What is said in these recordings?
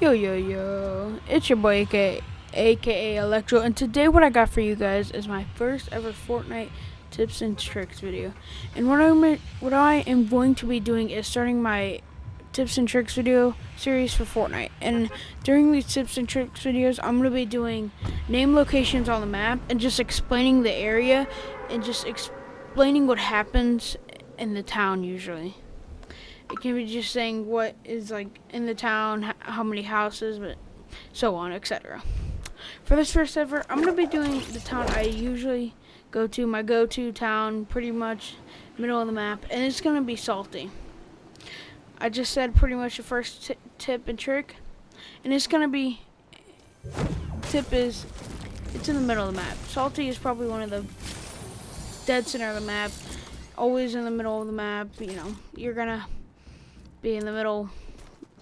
Yo, it's your boy aka Electro, and today what I got for you guys is my first ever Fortnite tips and tricks video. And what I am going to be doing is starting my tips and tricks video series for Fortnite. And during these tips and tricks videos, I'm going to be doing name locations on the map and just explaining the area and just explaining what happens in the town usually. It can be just saying what is like in the town, how many houses, but so on, etc. For this first ever, I'm gonna be doing the town I usually go to, my go-to town, pretty much middle of the map, and it's gonna be Salty. I just said pretty much the first tip and trick, and it's gonna be tip is it's in the middle of the map. Salty is probably one of the dead center of the map, always in the middle of the map. You know, you're gonna be in the middle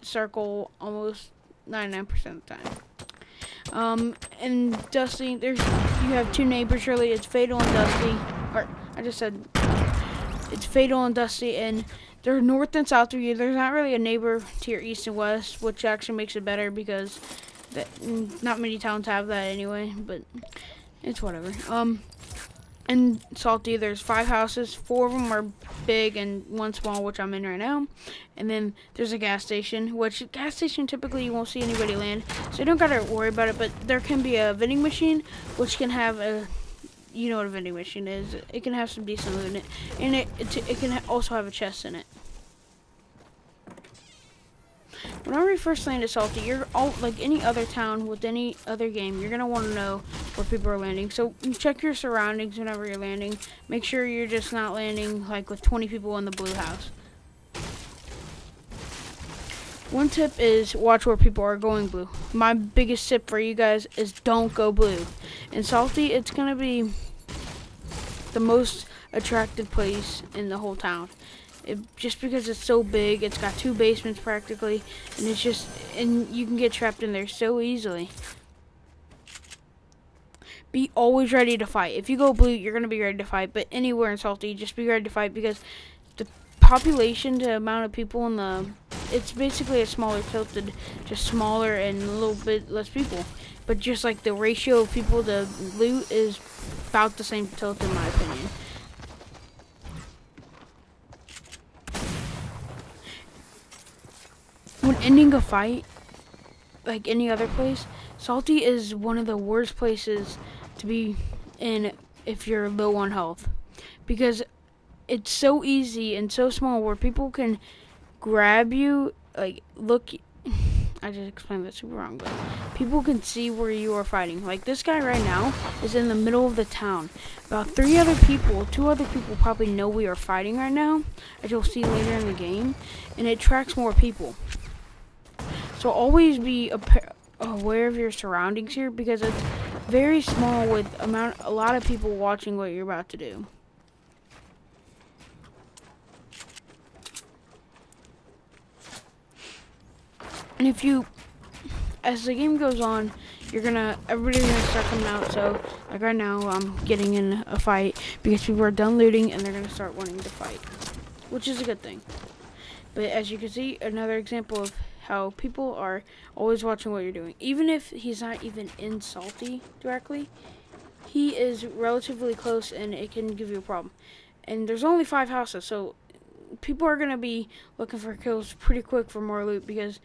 circle almost 99% of the time. And Dusty, you have two neighbors really. It's Fatal and Dusty. Or I just said it's Fatal and Dusty, and they're north and south of you. There's not really a neighbor to your east and west, which actually makes it better because not many towns have that anyway. But it's whatever. In Salty, there's 5 houses. 4 of them are big and 1 small, which I'm in right now. And then there's a gas station, which gas station typically you won't see anybody land, so you don't gotta worry about it. But there can be a vending machine, which can have a, you know what a vending machine is. It can have some decent loot in it, and it can also have a chest in it. Whenever you first land at Salty, you're all like any other town with any other game, you're gonna want to know where people are landing. So check your surroundings whenever you're landing. Make sure you're just not landing like with 20 people in the blue house. One tip is watch where people are going blue. My biggest tip for you guys is don't go blue. In Salty, it's gonna be the most attractive place in the whole town. Just because it's so big, it's got 2 basements practically, and you can get trapped in there so easily. Be always ready to fight. If you go blue, you're gonna be ready to fight. But anywhere in Salty, just be ready to fight because the population, the amount of people it's basically a smaller tilted, just smaller and a little bit less people. But just like the ratio of people to loot is about the same tilt in my opinion. When ending a fight, like any other place, Salty is one of the worst places to be in if you're low on health. Because it's so easy and so small where people can grab you, like, look, I just explained that super wrong, but people can see where you are fighting. Like this guy right now is in the middle of the town. About 2 other people probably know we are fighting right now, as you'll see later in the game, and it tracks more people. So always be aware of your surroundings here because it's very small with a lot of people watching what you're about to do. And as the game goes on, everybody's gonna start coming out. So like right now, I'm getting in a fight because people are done looting and they're gonna start wanting to fight, which is a good thing. But as you can see, another example of how people are always watching what you're doing. Even if he's not even in Salty directly, he is relatively close and it can give you a problem. And there's only 5 houses, so people are going to be looking for kills pretty quick for more loot because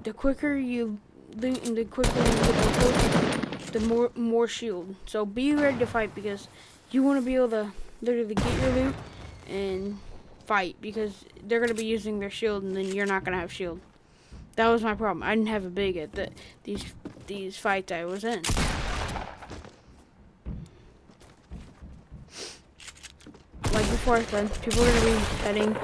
the quicker you loot and the quicker you get the kills, the more shield. So be ready to fight because you want to be able to literally get your loot and fight because they're going to be using their shield and then you're not going to have shield. That was my problem. I didn't have a big at these fights I was in. Like before I said, people are going to be heading.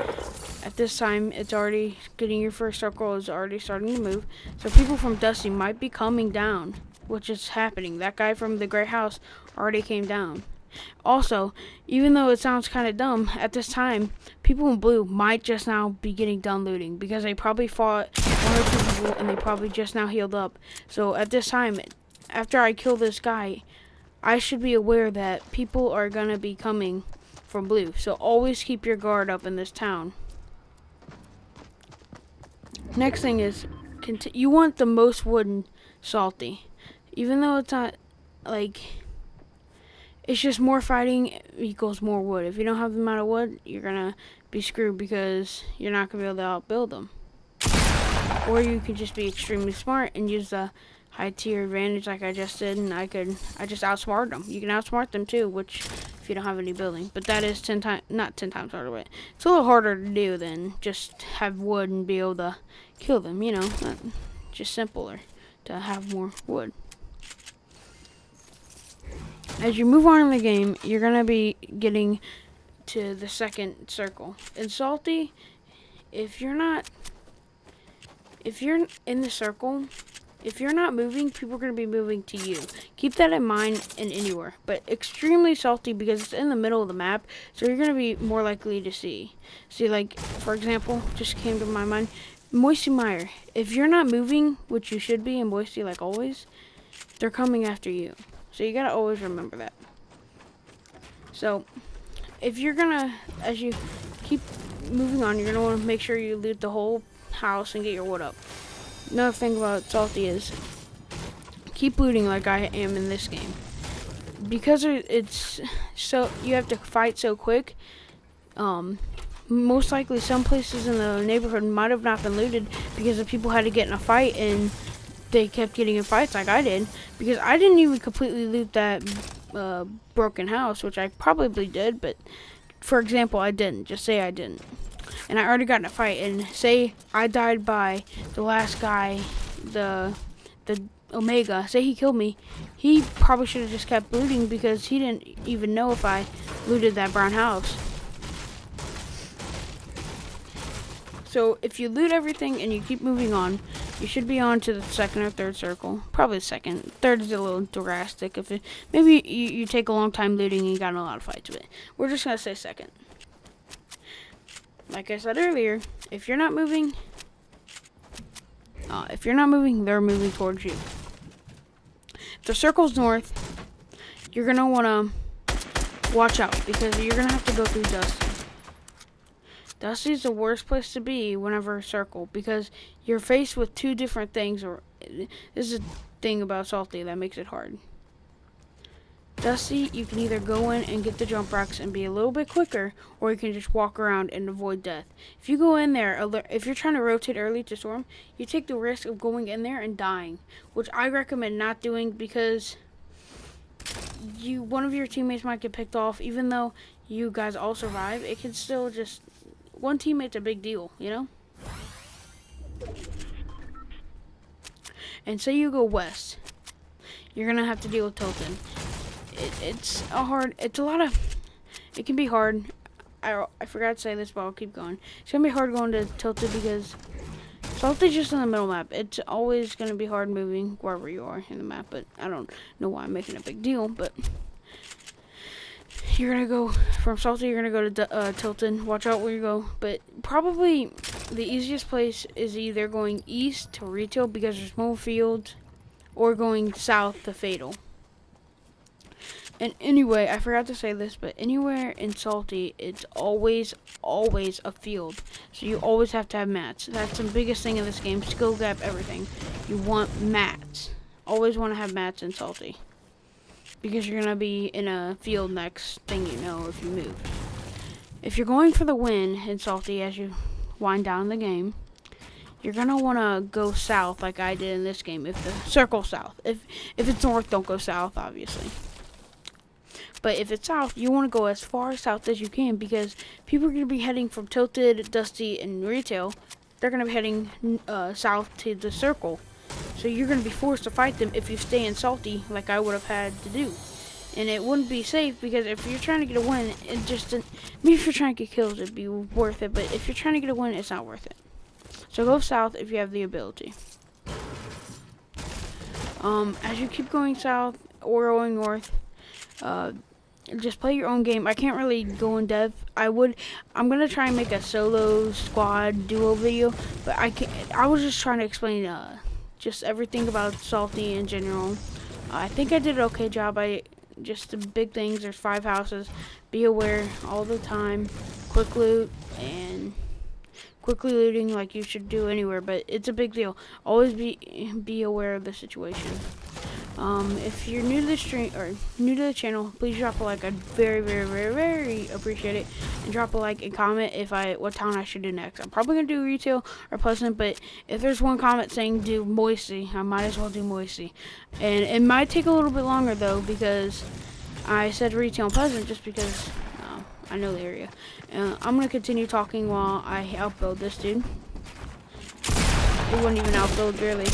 At this time, it's already getting your first circle is already starting to move. So people from Dusty might be coming down, which is happening. That guy from the gray house already came down. Also, even though it sounds kind of dumb, at this time, people in blue might just now be getting done looting because they probably fought 1 or 2 people and they probably just now healed up. So at this time, after I kill this guy, I should be aware that people are going to be coming from blue. So always keep your guard up in this town. Next thing is you want the most wood in Salty, even though it's not like it's just more fighting equals more wood. If you don't have the amount of wood, you're gonna be screwed because you're not gonna be able to outbuild them. Or you can just be extremely smart and use the high tier advantage like I just did, and I just outsmarted them. You can outsmart them too, which if you don't have any building, but that is not 10 times harder. But it's a little harder to do than just have wood and be able to kill them. You know, just simpler to have more wood. As you move on in the game, you're gonna be getting to the second circle. In Salty, if you're in the circle, if you're not moving, people are going to be moving to you. Keep that in mind in anywhere. But extremely Salty because it's in the middle of the map, so you're going to be more likely to see. See, like, for example, just came to my mind, Moisty Mire. If you're not moving, which you should be in Moisty like always, they're coming after you. So you got to always remember that. So, if you're going to, as you keep moving on, you're going to want to make sure you loot the whole house and get your wood up. Another thing about Salty is keep looting like I am in this game. Because it's so you have to fight so quick, most likely some places in the neighborhood might have not been looted because the people had to get in a fight and they kept getting in fights like I did, because I didn't even completely loot that broken house, which I probably did, but for example I didn't. Just say I didn't. And I already got in a fight, and say I died by the last guy, the Omega, say he killed me, he probably should have just kept looting because he didn't even know if I looted that brown house. So if you loot everything and you keep moving on, you should be on to the second or third circle. Probably the second. Third is a little drastic. Maybe you take a long time looting and you got in a lot of fights with it. We're just going to say second. Like I said earlier, if you're not moving, they're moving towards you. If the circle's north, you're going to want to watch out because you're going to have to go through Dusty. Dusty's the worst place to be whenever circle because you're faced with two different things. Or this is a thing about Salty that makes it hard. Dusty, you can either go in and get the jump rocks and be a little bit quicker, or you can just walk around and avoid death. If you go in there, if you're trying to rotate early to storm, you take the risk of going in there and dying, which I recommend not doing because one of your teammates might get picked off. Even though you guys all survive, it can still just, one teammate's a big deal, you know? And say you go west, you're gonna have to deal with Tilton. It can be hard. I forgot to say this, but I'll keep going. It's gonna be hard going to Tilted because Salty's just in the middle map. It's always gonna be hard moving wherever you are in the map, but I don't know why I'm making a big deal, but you're gonna go from Salty, you're gonna go to Tilton. Watch out where you go, but probably the easiest place is either going east to Retail because there's more fields, or going south to Fatal. And anyway, I forgot to say this, but anywhere in Salty, it's always a field. So you always have to have mats. That's the biggest thing in this game. Skill gap, everything. You want mats. Always want to have mats in Salty. Because you're going to be in a field next thing you know if you move. If you're going for the win in Salty as you wind down the game, you're going to want to go south like I did in this game. If the circle south. If it's north, don't go south, obviously. But if it's south, you want to go as far south as you can because people are going to be heading from Tilted, Dusty, and Retail. They're going to be heading south to the circle. So you're going to be forced to fight them if you stay in Salty like I would have had to do. And it wouldn't be safe because if you're trying to get a win, maybe if you're trying to get kills, it'd be worth it. But if you're trying to get a win, it's not worth it. So go south if you have the ability. As you keep going south or going north, just play your own game. I can't really go in depth. I'm gonna try and make a solo squad duo video, but I was just trying to explain just everything about Salty in general. I think I did an okay job. Just the big things. There's 5 houses. Be aware all the time. Quick loot quickly looting like you should do anywhere, but it's a big deal. Always be aware of the situation. If you're new to the stream or new to the channel, please drop a like. I'd very appreciate it. And drop a like and comment what town I should do next. I'm probably gonna do Retail or Pleasant, but if there's one comment saying do Moisty, I might as well do Moisty. And it might take a little bit longer though, because I said Retail and Pleasant just because I know the area. I'm gonna continue talking while I outbuild this dude. It wouldn't even outbuild really,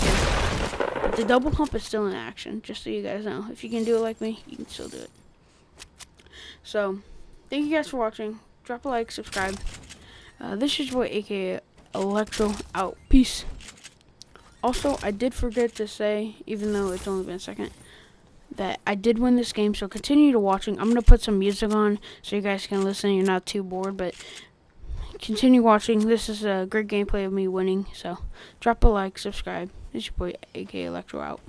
but the double pump is still in action, just so you guys know. If you can do it like me, you can still do it. So, thank you guys for watching. Drop a like, subscribe. This is your boy, aka Electro, out. Peace. Also, I did forget to say, even though it's only been a second, that I did win this game, so continue to watching. I'm going to put some music on so you guys can listen. You're not too bored, but continue watching. This is a great gameplay of me winning, so drop a like, subscribe. This is your boy, aka Electro, out.